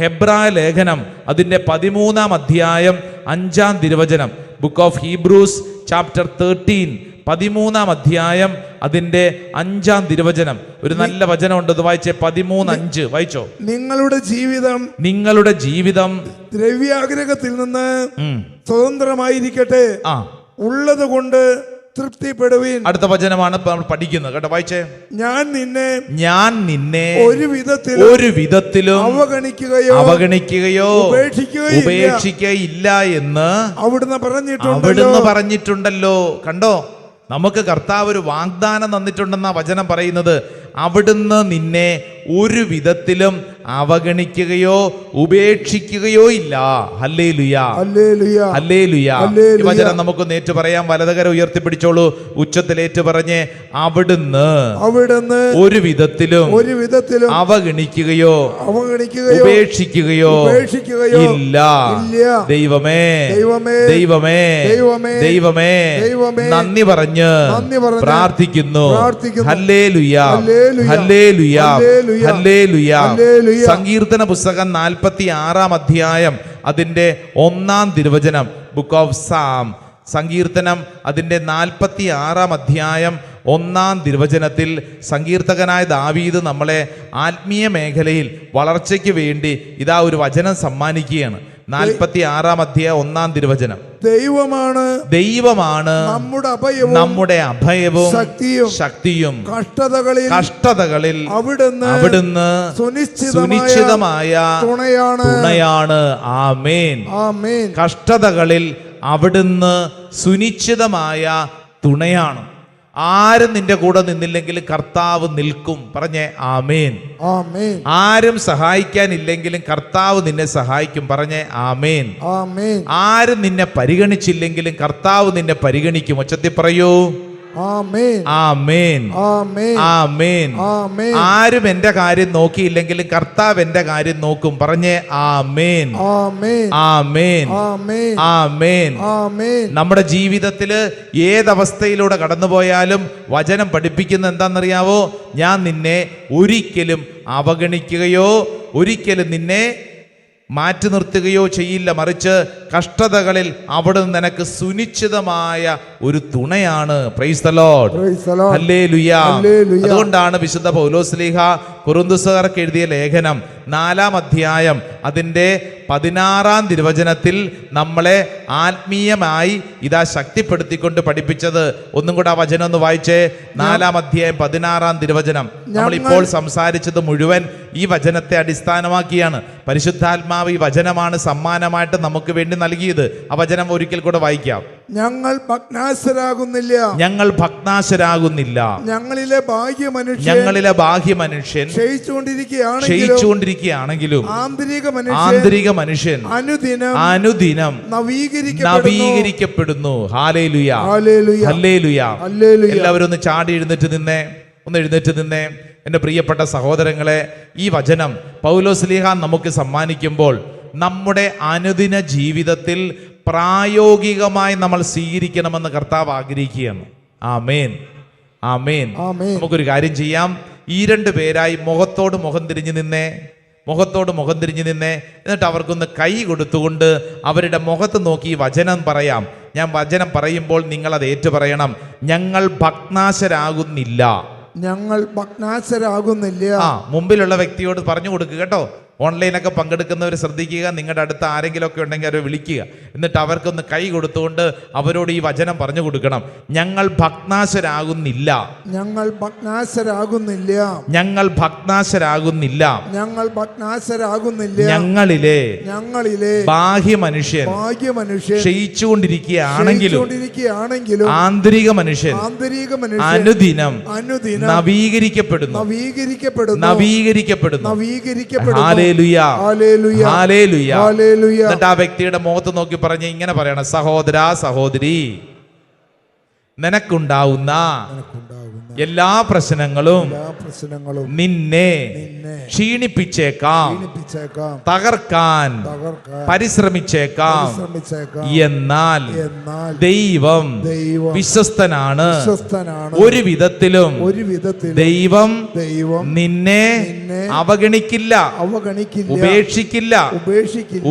ഹെബ്രായ ലേഖനം അതിന്റെ 13-ാം അധ്യായം 5-ാം തിരുവചനം. ബുക്ക് ഓഫ് ഹീബ്രൂസ് ചാപ്റ്റർ 13 13-ാം അധ്യായം അതിന്റെ 5-ാം തിരുവചനം. ഒരു നല്ല വചനമുണ്ട്, അത് വായിച്ചേ. 13:5 വായിച്ചോ. നിങ്ങളുടെ ജീവിതം ദ്രവ്യാഗ്രഹത്തിൽ നിന്ന് സ്വതന്ത്രമായിരിക്കട്ടെ, ഉള്ളത് കൊണ്ട് തൃപ്തിപ്പെടുവീൻ. അടുത്ത വചനമാണ് നമ്മൾ പഠിക്കുന്നത് കേട്ടോ, വായിച്ചേ. ഞാൻ നിന്നെ ഒരു വിധത്തിലും അവഗണിക്കുകയോ ഉപേക്ഷിക്കുകയില്ല എന്ന് അവിടുന്ന് പറഞ്ഞിട്ടുണ്ടല്ലോ. കണ്ടോ, നമുക്ക് കർത്താവ് ഒരു വാഗ്ദാനം തന്നിട്ടുണ്ടെന്ന വചനം പറയുന്നത്. അവിടുന്ന് നിന്നെ ഒരു വിധത്തിലും അവഗണിക്കുകയോ ഉപേക്ഷിക്കുകയോ ഇല്ല. ഹല്ലേലൂയാ, ഹല്ലേലൂയാ. ഈ വചനം നമുക്കൊന്ന് ഏറ്റു പറയാം. വലതുകര ഉയർത്തിപ്പിടിച്ചോളൂ, ഉച്ചത്തിൽ ഏറ്റു പറഞ്ഞ്, അവിടുന്ന് ഒരു വിധത്തിലും അവഗണിക്കുകയോ ഉപേക്ഷിക്കുകയോ ഇല്ല. ദൈവമേ, ദൈവമേ, ദൈവമേ, നന്ദി പറഞ്ഞ് പ്രാർത്ഥിക്കുന്നു. ഹല്ലേലൂയാ, ഹല്ലേലൂയാ, ഹല്ലേലൂയാ. സങ്കീർത്തന പുസ്തകം 46-ാം അധ്യായം അതിന്റെ 1-ാം തിരുവചനം. ബുക്ക് ഓഫ് സാം, സങ്കീർത്തനം അതിന്റെ 46-ാം അധ്യായം 1-ാം തിരുവചനത്തിൽ സങ്കീർത്തകനായ ദാവീദ് നമ്മളെ ആത്മീയ മേഖലയിൽ വളർച്ചയ്ക്ക് വേണ്ടി ഇതാ ഒരു വചനം സമ്മാനിക്കുകയാണ്. 46-ാം അധ്യായം 1-ാം തിരുവചനം. ദൈവമാണ് നമ്മുടെ അഭയവും ശക്തിയും കഷ്ടതകളിൽ അവിടുന്ന് സുനിശ്ചിതമായ തുണയാണ്. ആമേൻ. കഷ്ടതകളിൽ അവിടുന്ന് സുനിശ്ചിതമായ തുണയാണ്. ആരും നിന്റെ കൂടെ നിന്നില്ലെങ്കിൽ കർത്താവ് നിൽക്കും. പറഞ്ഞേ ആമേൻ. ആരും സഹായിക്കാനില്ലെങ്കിലും കർത്താവ് നിന്നെ സഹായിക്കും. പറഞ്ഞേ ആമേൻ. ആരും നിന്നെ പരിഗണിച്ചില്ലെങ്കിലും കർത്താവ് നിന്നെ പരിഗണിക്കും. ഒച്ചത്തിൽ പറയൂ ആമേൻ, ആമേൻ, ആമേൻ. ആരും എന്റെ കാര്യം നോക്കിയില്ലെങ്കിലും കർത്താവ് എന്റെ കാര്യം നോക്കും. പറഞ്ഞേ ആമേൻ, ആമേൻ, ആമേൻ. നമ്മുടെ ജീവിതത്തില് ഏതവസ്ഥയിലൂടെ കടന്നുപോയാലും വചനം പഠിപ്പിക്കുന്ന എന്താണെന്നറിയാവോ? ഞാൻ നിന്നെ ഒരിക്കലും അവഗണിക്കുകയോ ഒരിക്കലും നിന്നെ മാറ്റി നിർത്തുകയോ ചെയ്യില്ല. മറിച്ച് കഷ്ടതകളിൽ അവിടുന്ന് നിനക്ക് സുനിശ്ചിതമായ ഒരു തുണയാണ്. Praise the Lord, hallelujah. അതുകൊണ്ടാണ് വിശുദ്ധ പൗലോസ്ലീഹ കൊരിന്ത്യർക്കാർക്ക് എഴുതിയ ലേഖനം 4-ാം അധ്യായം അതിന്റെ 16-ാം തിരുവചനത്തിൽ നമ്മളെ ആത്മീയമായി ഇതാ ശക്തിപ്പെടുത്തിക്കൊണ്ട് പഠിപ്പിച്ചത്. ഒന്നും കൂടെ ആ വചനം ഒന്ന് വായിച്ചേ. 4-ാം അധ്യായം 16-ാം തിരുവചനം. നമ്മൾ ഇപ്പോൾ സംസാരിച്ചത് മുഴുവൻ ഈ വചനത്തെ അടിസ്ഥാനമാക്കിയാണ്. പരിശുദ്ധാത്മാവ് ഈ വചനമാണ് സമ്മാനമായിട്ട് നമുക്ക് വേണ്ടി നൽകിയത്. ആ വചനം ഒരിക്കൽ കൂടെ വായിക്കാം. ഞങ്ങൾ ഭഗ്നാശരാകുന്നില്ല, ഞങ്ങളിലെ ബാഹ്യ മനുഷ്യൻ ക്ഷയിച്ചുകൊണ്ടിരിക്കുകയാണെങ്കിലും ആന്തരിക മനുഷ്യൻ അനുദിനം നവീകരിക്കപ്പെടുന്നു. Hallelujah, hallelujah. എല്ലാവരും ഒന്ന് ചാടി എഴുന്നേറ്റ് നിന്നേ. എൻ്റെ പ്രിയപ്പെട്ട സഹോദരങ്ങളെ, ഈ വചനം പൗലോസ്ലീഹ നമുക്ക് സമ്മാനിക്കുമ്പോൾ നമ്മുടെ അനുദിന ജീവിതത്തിൽ പ്രായോഗികമായി നമ്മൾ സ്വീകരിക്കണമെന്ന് കർത്താവ് ആഗ്രഹിക്കുകയാണ്. ആമേൻ, ആമേൻ. നമുക്കൊരു കാര്യം ചെയ്യാം. ഈ 2 പേരായി മുഖത്തോട് മുഖം തിരിഞ്ഞു നിന്നേ. എന്നിട്ട് അവർക്കൊന്ന് കൈ കൊടുത്തുകൊണ്ട് അവരുടെ മുഖത്ത് നോക്കി വചനം പറയാം. ഞാൻ വചനം പറയുമ്പോൾ നിങ്ങൾ അത് ഏറ്റു പറയണം. ഞങ്ങൾ ഭഗ്നാശരാകുന്നില്ല. മുമ്പിലുള്ള വ്യക്തിയോട് പറഞ്ഞു കൊടുക്കുക കേട്ടോ. ഓൺലൈനൊക്കെ പങ്കെടുക്കുന്നവർ ശ്രദ്ധിക്കുക. നിങ്ങളുടെ അടുത്ത് ആരെങ്കിലും ഒക്കെ ഉണ്ടെങ്കിൽ അവരെ വിളിക്കുക. എന്നിട്ട് അവർക്കൊന്ന് കൈ കൊടുത്തുകൊണ്ട് അവരോട് ഈ വചനം പറഞ്ഞു കൊടുക്കണം. ഞങ്ങൾ ഭഗ്നാശരാകുന്നില്ല. ഞങ്ങളിലെ ബാഹ്യ മനുഷ്യൻ ക്ഷയിച്ചുകൊണ്ടിരിക്കുകയാണെങ്കിലും ആന്തരിക മനുഷ്യൻ അനുദിനം നവീകരിക്കപ്പെടുന്നു. എന്നിട്ട് ആ വ്യക്തിയുടെ മുഖത്ത് നോക്കി പറഞ്ഞ് ഇങ്ങനെ പറയണം. സഹോദരാ, സഹോദരി, നിനക്കുണ്ടാവുന്ന എല്ലാ പ്രശ്നങ്ങളും നിന്നെ ക്ഷീണിപ്പിച്ചേക്കാം, തകർക്കാൻ പരിശ്രമിച്ചേക്കാം. എന്നാൽ ദൈവം വിശ്വസ്തനാണ്. ഒരു വിധത്തിലും ദൈവം നിന്നെ അവഗണിക്കില്ല,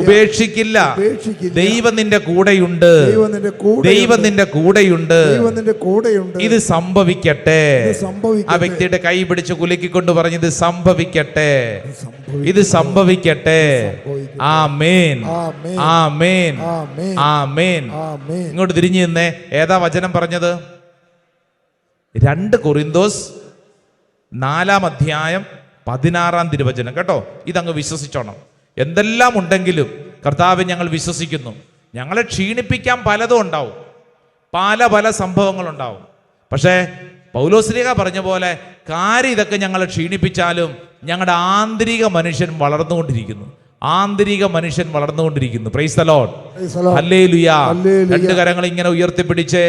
ഉപേക്ഷിക്കില്ല. ദൈവം നിന്റെ കൂടെയുണ്ട്. നിന്റെ കൂടെയുണ്ട്. ഇത് സംഭവിക്കട്ടെ. സംഭവിക്കട്ടെ. ആ വ്യക്തിയുടെ കൈ പിടിച്ച് കുലുക്കിക്കൊണ്ട് പറഞ്ഞു, ഇത് സംഭവിക്കട്ടെ, ഇത് സംഭവിക്കട്ടെ. ആമേൻ, ആമേൻ, ആമേൻ. ഇങ്ങോട്ട് തിരിഞ്ഞു നിന്നേ. ഏതാ വചനം പറഞ്ഞത്? 2 കൊരിന്തോസ് 4 അധ്യായം 16 തിരുവചനം കേട്ടോ. ഇതങ്ങ് വിശ്വസിച്ചോണം. എന്തെല്ലാം ഉണ്ടെങ്കിലും കർത്താവ് ഞങ്ങൾ വിശ്വസിക്കുന്നു. ഞങ്ങളെ ക്ഷീണിപ്പിക്കാൻ പലതും ഉണ്ടാവും, പല സംഭവങ്ങളുണ്ടാവും. പക്ഷേ പൗലോസ്ലീഹ പറഞ്ഞ പോലെ കാര്യം ഇതൊക്കെ ഞങ്ങളെ ക്ഷീണിപ്പിച്ചാലും ഞങ്ങളുടെ ആന്തരിക മനുഷ്യൻ വളർന്നുകൊണ്ടിരിക്കുന്നു. ആന്തരിക മനുഷ്യൻ വളർന്നുകൊണ്ടിരിക്കുന്നു. Praise the Lord, hallelujah. 2 കരങ്ങൾ ഇങ്ങനെ ഉയർത്തിപ്പിടിച്ച്.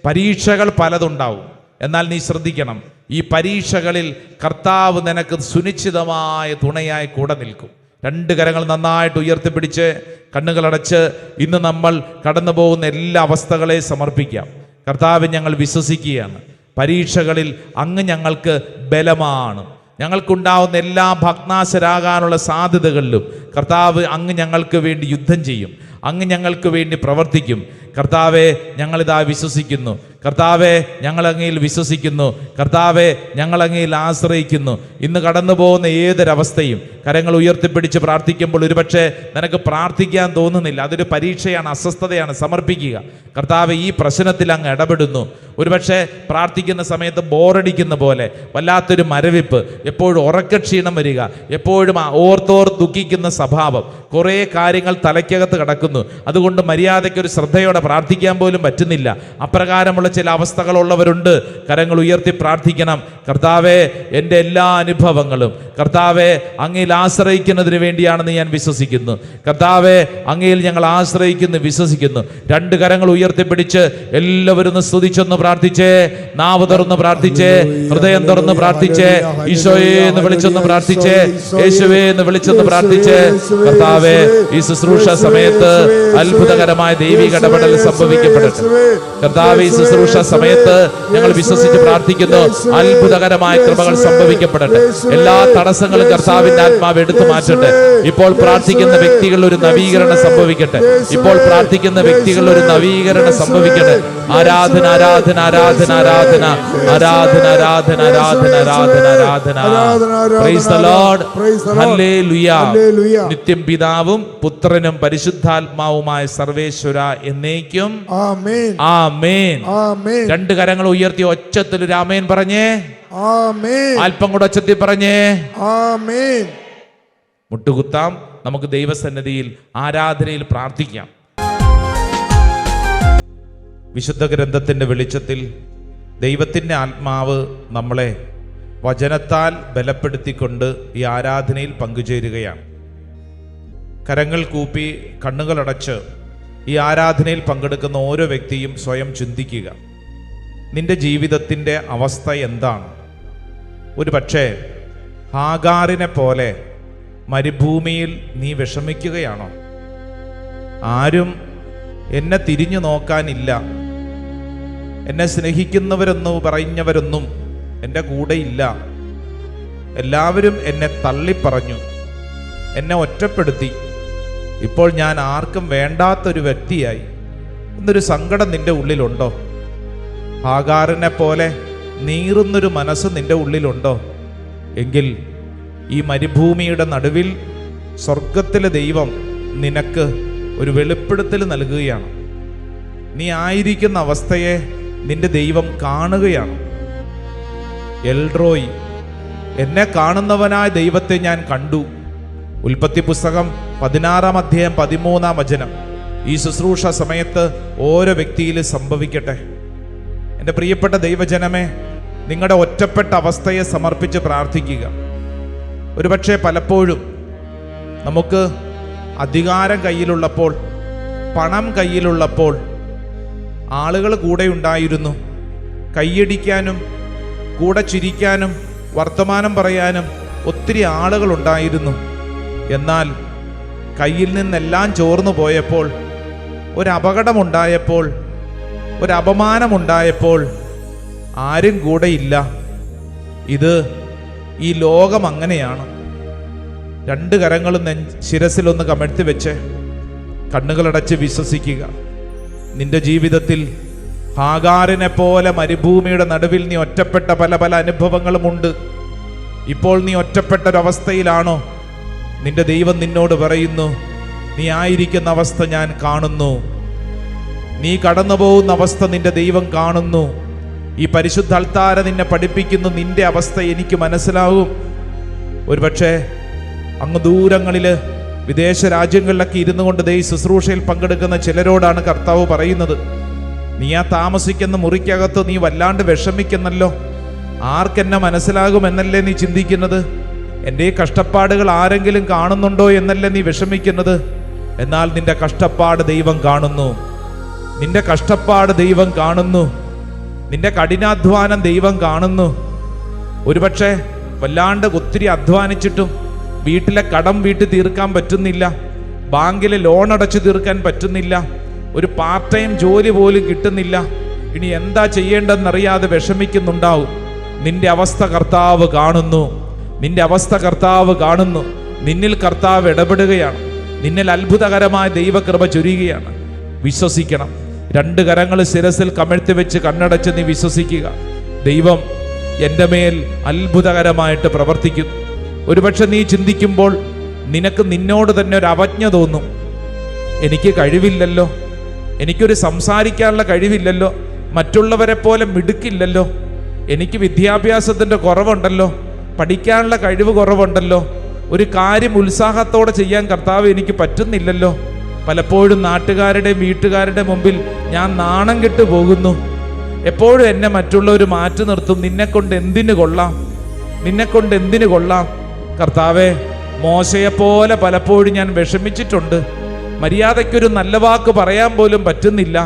പരീക്ഷകൾ പലതുണ്ടാവും, എന്നാൽ നീ ശ്രദ്ധിക്കണം, ഈ പരീക്ഷകളിൽ കർത്താവ് നിനക്ക് സുനിശ്ചിതമായ തുണയായി കൂടെ നിൽക്കും. 2 കരങ്ങൾ നന്നായിട്ട് ഉയർത്തിപ്പിടിച്ച് കണ്ണുകളടച്ച് ഇന്ന് നമ്മൾ കടന്നു പോകുന്ന എല്ലാ അവസ്ഥകളെയും സമർപ്പിക്കാം. കർത്താവ്, ഞങ്ങൾ വിശ്വസിക്കുകയാണ്, പരീക്ഷകളിൽ അങ്ങ് ഞങ്ങൾക്ക് ബലമാണ്. ഞങ്ങൾക്കുണ്ടാവുന്ന എല്ലാ ഭഗ്നാശരാകാനുള്ള സാധ്യതകളിലും കർത്താവ് അങ്ങ് ഞങ്ങൾക്ക് വേണ്ടി യുദ്ധം ചെയ്യും, അങ്ങ് ഞങ്ങൾക്ക് വേണ്ടി പ്രവർത്തിക്കും. കർത്താവെ, ഞങ്ങളിതാ വിശ്വസിക്കുന്നു. കർത്താവെ, ഞങ്ങൾ അങ്ങയിൽ വിശ്വസിക്കുന്നു. കർത്താവെ, ഞങ്ങൾ അങ്ങയിൽ ആശ്രയിക്കുന്നു. ഇന്ന് കടന്നു പോകുന്ന ഏതൊരവസ്ഥയും കരങ്ങൾ ഉയർത്തിപ്പിടിച്ച് പ്രാർത്ഥിക്കുമ്പോൾ ഒരുപക്ഷെ നിനക്ക് പ്രാർത്ഥിക്കാൻ തോന്നുന്നില്ല, അതൊരു പരീക്ഷയാണ്, അസ്വസ്ഥതയാണ്. സമർപ്പിക്കുക. കർത്താവെ, ഈ പ്രശ്നത്തിൽ അങ്ങ് ഇടപെടുന്നു. ഒരുപക്ഷെ പ്രാർത്ഥിക്കുന്ന സമയത്ത് ബോറടിക്കുന്ന പോലെ വല്ലാത്തൊരു മരവിപ്പ്, എപ്പോഴും ഉറക്കക്ഷീണം വരിക, എപ്പോഴും ഓർത്തോർത്ത് ദുഃഖിക്കുന്ന സ്വഭാവം, കുറേ കാര്യങ്ങൾ തലയ്ക്കകത്ത് കിടക്കുന്നു. അതുകൊണ്ട് മര്യാദയ്ക്കൊരു ശ്രദ്ധയോടെ പ്രാർത്ഥിക്കാൻ പോലും പറ്റുന്നില്ല. അപ്രകാരമുള്ള ചില അവസ്ഥകളുള്ളവരുണ്ട്. കരങ്ങൾ ഉയർത്തി പ്രാർത്ഥിക്കണം. കർത്താവെ, എൻ്റെ എല്ലാ അനുഭവങ്ങളും കർത്താവെ അങ്ങയിൽ ആശ്രയിക്കുന്നതിന് വേണ്ടിയാണെന്ന് ഞാൻ വിശ്വസിക്കുന്നു. കർത്താവെ, അങ്ങയിൽ ഞങ്ങൾ ആശ്രയിക്കുന്നു, വിശ്വസിക്കുന്നു. 2 കരങ്ങൾ ഉയർത്തിപ്പിടിച്ച് എല്ലാവരും ഒന്ന് സ്തുതിച്ചൊന്ന് പ്രാർത്ഥിച്ചേ. നാവ് തുറന്ന് പ്രാർത്ഥിച്ചേ, ഹൃദയം തുറന്ന് പ്രാർത്ഥിച്ചേ. ഈശോയെ എന്ന് വിളിച്ചൊന്ന് പ്രാർത്ഥിച്ചേ, യേശുവേ എന്ന് വിളിച്ചൊന്ന് പ്രാർത്ഥിച്ചേ. കർത്താവെ, ഈ ശുശ്രൂഷ സമയത്ത് അത്ഭുതകരമായ ദൈവിക ഇടപെടൽ സംഭവിക്കപ്പെടട്ടെ. കർത്താവെ, ഈ ശുശ്രൂഷ സമയത്ത് ഞങ്ങൾ വിശ്വസിച്ച് പ്രാർത്ഥിക്കുന്നു, അത്ഭുതകരമായ കൃപകൾ സംഭവിക്കപ്പെടട്ടെ. എല്ലാ തടസ്സങ്ങളും കർത്താവിന്റെ ആത്മാവ് എടുത്തു മാറ്റട്ടെ. ഇപ്പോൾ പ്രാർത്ഥിക്കുന്ന വ്യക്തികളിൽ ഒരു നവീകരണം സംഭവിക്കട്ടെ. ഇപ്പോൾ പ്രാർത്ഥിക്കുന്ന വ്യക്തികളിൽ ഒരു നവീകരണം സംഭവിക്കട്ടെ. ആരാധന, ആരാധന, ആരാധന, ആരാധന, ആരാധന, ആരാധന, ആരാധന, ആരാധന, ആരാധന. Price the Lord, hallelujah. നിത്യം പിതാവും പുത്രനും പരിശുദ്ധാത്മാവുമായ സർവേശ്വര എന്നേക്കും ആമേൻ, ആമേൻ, ആമേൻ. 2 കരങ്ങൾ ഉയർത്തി ഒച്ചത്തിൽ ഒരു ആമേൻ പറഞ്ഞേ. ആമേൻ. അല്പം കൂടെ ഒച്ചത്തിൽ പറഞ്ഞേ. ആമേൻ. മുട്ടുകുത്താം. നമുക്ക് ദൈവസന്നിധിയിൽ ആരാധനയിൽ പ്രാർത്ഥിക്കാം. വിശുദ്ധ ഗ്രന്ഥത്തിന്റെ വെളിച്ചത്തിൽ ദൈവത്തിന്റെ ആത്മാവ് നമ്മളെ വചനത്താൽ ബലപ്പെടുത്തിക്കൊണ്ട് ഈ ആരാധനയിൽ പങ്കുചേരുകയാണ്. കരങ്ങൾ കൂപ്പി കണ്ണുകളടച്ച് ഈ ആരാധനയിൽ പങ്കെടുക്കുന്ന ഓരോ വ്യക്തിയും സ്വയം ചിന്തിക്കുക, നിന്റെ ജീവിതത്തിൻ്റെ അവസ്ഥ എന്താണ്? ഒരു പക്ഷേ ഹാഗാറിനെ പോലെ മരുഭൂമിയിൽ നീ വിഷമിക്കുകയാണോ? ആരും എന്നെ തിരിഞ്ഞു നോക്കാനില്ല, എന്നെ സ്നേഹിക്കുന്നവരെന്ന് പറഞ്ഞവരൊന്നും എൻ്റെ കൂടെയില്ല, എല്ലാവരും എന്നെ തള്ളിപ്പറഞ്ഞു, എന്നെ ഒറ്റപ്പെടുത്തി, ഇപ്പോൾ ഞാൻ ആർക്കും വേണ്ടാത്തൊരു വ്യക്തിയായി എന്നൊരു സങ്കടം നിന്റെ ഉള്ളിലുണ്ടോ? ഹാഗാറിനെ പോലെ നീറുന്നൊരു മനസ്സ് നിന്റെ ഉള്ളിലുണ്ടോ? എങ്കിൽ ഈ മരുഭൂമിയുടെ നടുവിൽ സ്വർഗത്തിലെ ദൈവം നിനക്ക് ഒരു വെളിപ്പെടുത്തൽ നൽകുകയാണ്. നീ ആയിരിക്കുന്ന അവസ്ഥയെ നിന്റെ ദൈവം കാണുകയാണ്. എൽറോയ്, എന്നെ കാണുന്നവനായ ദൈവത്തെ ഞാൻ കണ്ടു. ഉൽപ്പത്തി പുസ്തകം 16 അധ്യായം 13 വചനം ഈ ശുശ്രൂഷ സമയത്ത് ഓരോ വ്യക്തിയിലും സംഭവിക്കട്ടെ. എൻ്റെ പ്രിയപ്പെട്ട ദൈവജനമേ, നിങ്ങളുടെ ഒറ്റപ്പെട്ട അവസ്ഥയെ സമർപ്പിച്ച് പ്രാർത്ഥിക്കുക. ഒരുപക്ഷെ പലപ്പോഴും നമുക്ക് അധികാരം കയ്യിലുള്ളപ്പോൾ, പണം കയ്യിലുള്ളപ്പോൾ, ആളുകൾ കൂടെ ഉണ്ടായിരുന്നു, കൈയടിക്കാനും കൂടെ ചിരിക്കാനും വർത്തമാനം പറയാനും ഒത്തിരി ആളുകൾ ഉണ്ടായിരുന്നു. എന്നാൽ കയ്യിൽ നിന്നെല്ലാം ചോർന്നു പോയപ്പോൾ, ഒരു അപകടമുണ്ടായപ്പോൾ, ഒരു അപമാനമുണ്ടായപ്പോൾ ആരും കൂടെയില്ല. ഇത് ഈ ലോകം അങ്ങനെയാണ്. 2 കരങ്ങളും ശിരസിലൊന്ന് കമഴ്ത്തി വെച്ച് കണ്ണുകളടച്ച് വിശ്വസിക്കുക. നിന്റെ ജീവിതത്തിൽ ഹാഗാറിനെ പോലെ മരുഭൂമിയുടെ നടുവിൽ നീ ഒറ്റപ്പെട്ട പല പല അനുഭവങ്ങളുമുണ്ട്. ഇപ്പോൾ നീ ഒറ്റപ്പെട്ട ഒരവസ്ഥയിലാണോ? നിന്റെ ദൈവം നിന്നോട് പറയുന്നു, നീ ആയിരിക്കുന്ന അവസ്ഥ ഞാൻ കാണുന്നു, നീ കടന്നു പോകുന്ന അവസ്ഥ നിന്റെ ദൈവം കാണുന്നു. ഈ പരിശുദ്ധ അൾത്താര നിന്നെ പഠിപ്പിക്കുന്നു, നിന്റെ അവസ്ഥ എനിക്ക് മനസ്സിലാവും. ഒരുപക്ഷെ അങ്ങ് ദൂരങ്ങളില് വിദേശ രാജ്യങ്ങളിലൊക്കെ ഇരുന്നു കൊണ്ട് ഈ ശുശ്രൂഷയിൽ പങ്കെടുക്കുന്ന ചിലരോടാണ് കർത്താവ് പറയുന്നത്, നീ ആ താമസിക്കുന്ന മുറിക്കകത്ത് നീ വല്ലാണ്ട് വിഷമിക്കുന്നല്ലോ, ആർക്കെന്നെ മനസ്സിലാകുമെന്നല്ലേ നീ ചിന്തിക്കുന്നത്? എൻ്റെ ഈ കഷ്ടപ്പാടുകൾ ആരെങ്കിലും കാണുന്നുണ്ടോ എന്നല്ലേ നീ വിഷമിക്കുന്നത്? എന്നാൽ നിന്റെ കഷ്ടപ്പാട് ദൈവം കാണുന്നു, നിന്റെ കഷ്ടപ്പാട് ദൈവം കാണുന്നു, നിന്റെ കഠിനാധ്വാനം ദൈവം കാണുന്നു. ഒരുപക്ഷെ വല്ലാണ്ട് ഒത്തിരി അധ്വാനിച്ചിട്ടും വീട്ടിലെ കടം വീട്ടിൽ തീർക്കാൻ പറ്റുന്നില്ല, ബാങ്കിലെ ലോൺ അടച്ചു തീർക്കാൻ പറ്റുന്നില്ല, ഒരു പാർട്ട് ടൈം ജോലി പോലും കിട്ടുന്നില്ല, ഇനി എന്താ ചെയ്യേണ്ടെന്നറിയാതെ വിഷമിക്കുന്നുണ്ടാവും. നിന്റെ അവസ്ഥ കർത്താവ് കാണുന്നു, നിന്റെ അവസ്ഥ കർത്താവ് കാണുന്നു. നിന്നിൽ കർത്താവ് ഇടപെടുകയാണ്, നിന്നിൽ അത്ഭുതകരമായ ദൈവകൃപ ചൊരിയുകയാണ്. വിശ്വസിക്കണം. 2 കരങ്ങൾ ശിരസിൽ കമഴ്ത്തി വെച്ച് കണ്ണടച്ച് നീ വിശ്വസിക്കുക, ദൈവം എൻ്റെ മേൽ അത്ഭുതകരമായിട്ട് പ്രവർത്തിക്കും. ഒരുപക്ഷെ നീ ചിന്തിക്കുമ്പോൾ നിനക്ക് നിന്നോട് തന്നെ ഒരു അവജ്ഞ തോന്നും, എനിക്ക് കഴിവില്ലല്ലോ, എനിക്കൊരു സംസാരിക്കാനുള്ള കഴിവില്ലല്ലോ, മറ്റുള്ളവരെ പോലെ മിടുക്കില്ലല്ലോ, എനിക്ക് വിദ്യാഭ്യാസത്തിൻ്റെ കുറവുണ്ടല്ലോ, പഠിക്കാനുള്ള കഴിവ് കുറവുണ്ടല്ലോ, ഒരു കാര്യം ഉത്സാഹത്തോടെ ചെയ്യാൻ കർത്താവ് എനിക്ക് പറ്റുന്നില്ലല്ലോ. പലപ്പോഴും നാട്ടുകാരുടെയും വീട്ടുകാരുടെ മുമ്പിൽ ഞാൻ നാണം കെട്ട് പോകുന്നു. എപ്പോഴും എന്നെ മറ്റുള്ളവർ മാറ്റി നിർത്തും, നിന്നെക്കൊണ്ട് എന്തിനു കൊള്ളാം, നിന്നെക്കൊണ്ട് എന്തിനു കൊള്ളാം. കർത്താവേ, മോശയെപ്പോലെ പലപ്പോഴും ഞാൻ വിഷമിച്ചിട്ടുണ്ട്, മര്യാദയ്ക്കൊരു നല്ല വാക്ക് പറയാൻ പോലും പറ്റുന്നില്ല,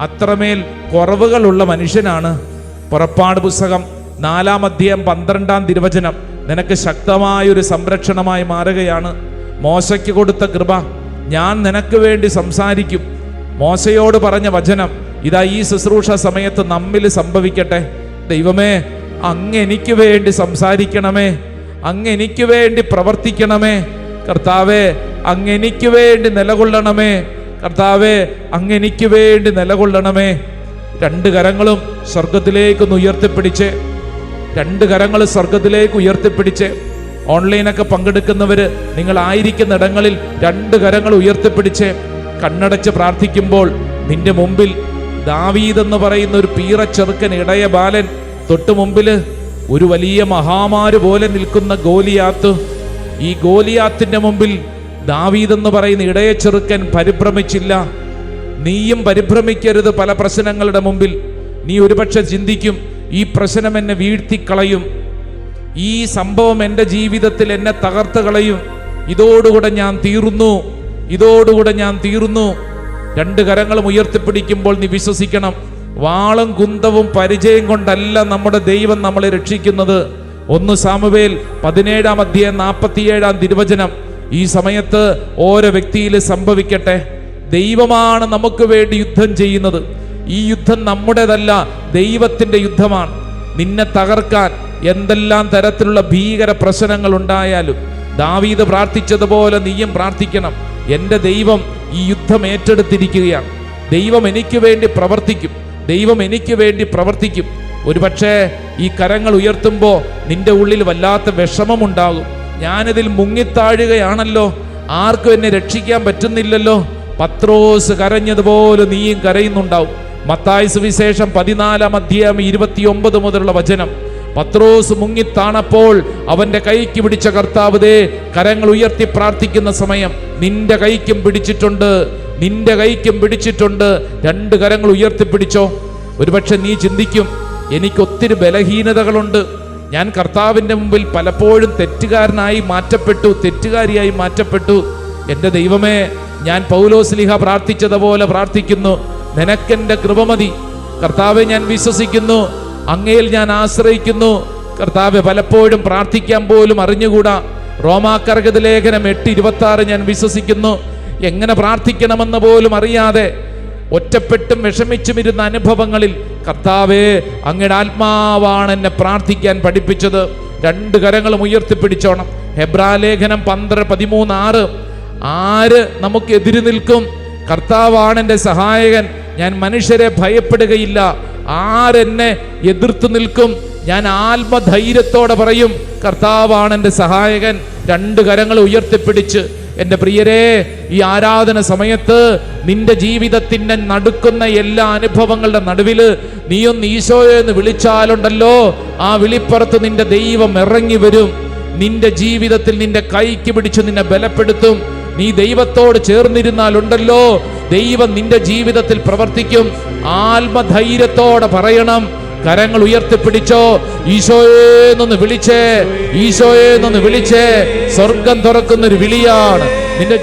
അത്രമേൽ കുറവുകളുള്ള മനുഷ്യനാണ്. പുറപ്പാട് പുസ്തകം 4-ാം അധ്യായം 12-ാം തിരുവചനം നിനക്ക് ശക്തമായൊരു സംരക്ഷണമായി മാറുകയാണ്. മോശയ്ക്ക് കൊടുത്ത കൃപ, ഞാൻ നിനക്ക് വേണ്ടി സംസാരിക്കും. മോശയോട് പറഞ്ഞ വചനം ഇതാ ഈ ശുശ്രൂഷ സമയത്ത് നമ്മിൽ സംഭവിക്കട്ടെ. ദൈവമേ, അങ്ങ് എനിക്ക് വേണ്ടി സംസാരിക്കണമേ, അങ്ങ് എനിക്ക് വേണ്ടി പ്രവർത്തിക്കണമേ. കർത്താവേ, അങ്ങ് എനിക്ക് വേണ്ടി നിലകൊള്ളണമേ. കർത്താവേ, അങ്ങ് എനിക്ക് വേണ്ടി നിലകൊള്ളണമേ. 2 കരങ്ങളും സ്വർഗത്തിലേക്കൊന്ന് ഉയർത്തിപ്പിടിച്ച്, 2 കരങ്ങൾ സ്വർഗത്തിലേക്ക് ഉയർത്തിപ്പിടിച്ച്. ഓൺലൈനൊക്കെ പങ്കെടുക്കുന്നവര് നിങ്ങളായിരിക്കുന്ന ഇടങ്ങളിൽ 2 കരങ്ങൾ ഉയർത്തിപ്പിടിച്ച് കണ്ണടച്ച് പ്രാർത്ഥിക്കുമ്പോൾ നിന്റെ മുമ്പിൽ ദാവീദ് എന്ന് പറയുന്ന ഒരു പീറച്ചെറുക്കൻ, ഇടയ ബാലൻ, തൊട്ടു മുമ്പില് ഒരു വലിയ മഹാമാര് പോലെ നിൽക്കുന്ന ഗോലിയാത്ത്. ഈ ഗോലിയാത്തിന്റെ മുമ്പിൽ ദാവീദ് എന്ന് പറയുന്ന ഇടയ ചെറുക്കൻ പരിഭ്രമിച്ചില്ല. നീയും പരിഭ്രമിക്കരുത്. പല പ്രശ്നങ്ങളുടെ മുമ്പിൽ നീ ഒരുപക്ഷെ ചിന്തിക്കും, ഈ പ്രശ്നം എന്നെ വീഴ്ത്തിക്കളയും, ഈ സംഭവം എൻ്റെ ജീവിതത്തിൽ എന്നെ തകർത്ത് കളയും, ഇതോടുകൂടെ ഞാൻ തീർന്നു, ഇതോടുകൂടെ ഞാൻ തീർന്നു. 2 കരങ്ങളും ഉയർത്തിപ്പിടിക്കുമ്പോൾ നീ വിശ്വസിക്കണം, വാളും കുന്തവും പരിചയം കൊണ്ടല്ല നമ്മുടെ ദൈവം നമ്മളെ രക്ഷിക്കുന്നത്. 1 സാമുവേൽ 17-ാം അധ്യായം 47-ാം തിരുവചനം ഈ സമയത്ത് ഓരോ വ്യക്തിയിൽ സംഭവിക്കട്ടെ. ദൈവമാണ് നമുക്ക് വേണ്ടി യുദ്ധം ചെയ്യുന്നത്. ഈ യുദ്ധം നമ്മുടേതല്ല, ദൈവത്തിൻ്റെ യുദ്ധമാണ്. നിന്നെ തകർക്കാൻ എന്തെല്ലാം തരത്തിലുള്ള ഭീകര പ്രശ്നങ്ങൾ ഉണ്ടായാലും ദാവീദ് പ്രാർത്ഥിച്ചതുപോലെ നീയും പ്രാർത്ഥിക്കണം. എൻ്റെ ദൈവം ഈ യുദ്ധം ഏറ്റെടുത്തിരിക്കുകയാണ്, ദൈവം എനിക്ക് വേണ്ടി പ്രവർത്തിക്കും, ദൈവം എനിക്ക് വേണ്ടി പ്രവർത്തിക്കും. ഒരുപക്ഷെ ഈ കരങ്ങൾ ഉയർത്തുമ്പോൾ നിന്റെ ഉള്ളിൽ വല്ലാത്ത വിഷമമുണ്ടാകും. ഞാനിതിൽ മുങ്ങിത്താഴുകയാണല്ലോ, ആർക്കും എന്നെ രക്ഷിക്കാൻ പറ്റുന്നില്ലല്ലോ. പത്രോസ് കരഞ്ഞതുപോലെ നീയും കരയുന്നുണ്ടാവും. മത്തായി സുവിശേഷം 14-ാം അധ്യായം 29 മുതലുള്ള വചനം, പത്രോസ് മുങ്ങിത്താണപ്പോൾ അവന്റെ കൈക്ക് പിടിച്ച കർത്താവ് ദേ കരങ്ങൾ ഉയർത്തി പ്രാർത്ഥിക്കുന്ന സമയം നിന്റെ കൈക്കും പിടിച്ചിട്ടുണ്ട്, നിന്റെ കൈക്കും പിടിച്ചിട്ടുണ്ട്. 2 കരങ്ങൾ ഉയർത്തിപ്പിടിച്ചോ. ഒരുപക്ഷെ നീ ചിന്തിക്കും, എനിക്ക് ഒത്തിരി ബലഹീനതകളുണ്ട്, ഞാൻ കർത്താവിൻ്റെ മുമ്പിൽ പലപ്പോഴും തെറ്റുകാരനായി മാറ്റപ്പെട്ടു, തെറ്റുകാരിയായി മാറ്റപ്പെട്ടു. എൻ്റെ ദൈവമേ, ഞാൻ പൗലോസ്ലീഹ പ്രാർത്ഥിച്ചതുപോലെ പ്രാർത്ഥിക്കുന്നു, നിനക്കെൻ്റെ കൃപ മതി. കർത്താവെ, ഞാൻ വിശ്വസിക്കുന്നു, അങ്ങയിൽ ഞാൻ ആശ്രയിക്കുന്നു. കർത്താവെ, പലപ്പോഴും പ്രാർത്ഥിക്കാൻ പോലും അറിഞ്ഞുകൂടാ. റോമാക്കർഗത ലേഖനം 8:26 ഞാൻ വിശ്വസിക്കുന്നു. എങ്ങനെ പ്രാർത്ഥിക്കണമെന്ന് പോലും അറിയാതെ ഒറ്റപ്പെട്ടും വിഷമിച്ചും ഇരുന്ന അനുഭവങ്ങളിൽ കർത്താവേ, അങ്ങയുടെ ആത്മാവാണ് എന്നെ പ്രാർത്ഥിക്കാൻ പഠിപ്പിച്ചത്. 2 കരങ്ങളും ഉയർത്തിപ്പിടിച്ചോണം. ഹെബ്രാലേഖനം 12:13 ആര് നമുക്ക് എതിര് നിൽക്കും? കർത്താവാണ് എൻ്റെ സഹായകൻ, ഞാൻ മനുഷ്യരെ ഭയപ്പെടുകയില്ല. ആരെന്നെ എതിർത്തു നിൽക്കും? ഞാൻ ആത്മധൈര്യത്തോടെ പറയും, കർത്താവാണ് എൻ്റെ സഹായകൻ. 2 കരങ്ങൾ ഉയർത്തിപ്പിടിച്ച് എൻ്റെ പ്രിയരെ, ഈ ആരാധന സമയത്ത് നിന്റെ ജീവിതത്തിന്റെ നടുക്കുന്ന എല്ലാ അനുഭവങ്ങളുടെ നടുവില് നീയൊന്ന് ഈശോയെ എന്ന് വിളിച്ചാലുണ്ടല്ലോ, ആ വിളിപ്പുറത്ത് നിന്റെ ദൈവം ഇറങ്ങി വരും. നിന്റെ ജീവിതത്തിൽ നിന്റെ കൈക്ക് പിടിച്ച് നിന്നെ ബലപ്പെടുത്തും. നീ ദൈവത്തോട് ചേർന്നിരുന്നാലുണ്ടല്ലോ, ദൈവം നിന്റെ ജീവിതത്തിൽ പ്രവർത്തിക്കും. ആത്മധൈര്യത്തോടെ പറയണം. കരങ്ങൾ ഉയർത്തിപ്പിടിച്ചോ, ഈശോയെന്നൊന്ന് വിളിച്ചേ, ഈശോയെന്നൊന്ന് വിളിച്ചേ. സ്വർഗം തുറക്കുന്നൊരു വിളിയാണ് നിന്റെ